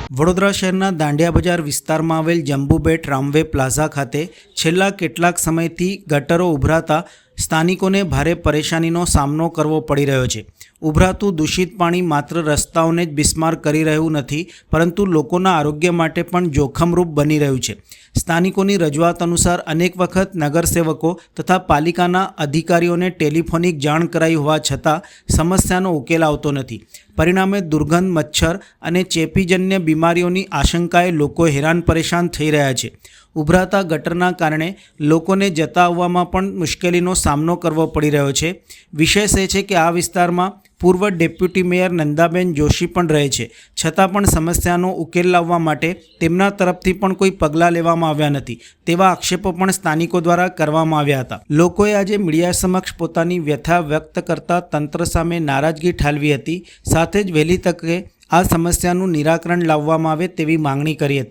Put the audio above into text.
વડોદરા શહેરના દાંડિયા બજાર વિસ્તારમાં આવેલ જંબુબેટ રામવે પ્લાઝા ખાતે છેલ્લા કેટલાક સમયથી ગટરો ઉભરાતા સ્થાનિકોને ભારે પરેશાનીનો સામનો કરવો પડી રહ્યો છે। ઉભરાતું દૂષિત પાણી માત્ર રસ્તાઓને જ બિસ્માર કરી રહ્યું નથી, પરંતુ લોકોના આરોગ્ય માટે પણ જોખમરૂપ બની રહ્યું છે। સ્થાનિકોની રજૂઆત અનુસાર અનેક વખત નગરસેવકો તથા પાલિકાના અધિકારીઓને ટેલિફોનિક જાણ કરાઈ હોવા છતાં સમસ્યાનો ઉકેલ આવતો નથી। પરિણામે દુર્ગંધ, મચ્છર અને ચેપીજન્ય બીમારીઓની આશંકાએ લોકો હેરાન પરેશાન થઈ રહ્યા છે। ઉભરાતા ગટરના કારણે લોકોને જતા આવવામાં પણ મુશ્કેલીનો સામનો કરવો પડી રહ્યો છે। વિશેષ એ છે કે આ વિસ્તારમાં પૂર્વ ડેપ્યુટી મેયર નંદાબેન જોશી પણ રહે છે, છતાં પણ સમસ્યાનો ઉકેલ લાવવા માટે તેમના તરફથી પણ કોઈ પગલાં લેવામાં આવ્યા નથી તેવા આક્ષેપો પણ સ્થાનિકો દ્વારા કરવામાં આવ્યા હતા। લોકોએ આજે મીડિયા સમક્ષ પોતાની વ્યથા વ્યક્ત કરતા તંત્ર સામે નારાજગી ઠાલવી હતી, સાથે જ વહેલી તકે આ સમસ્યાનું નિરાકરણ લાવવામાં આવે તેવી માંગણી કરી હતી।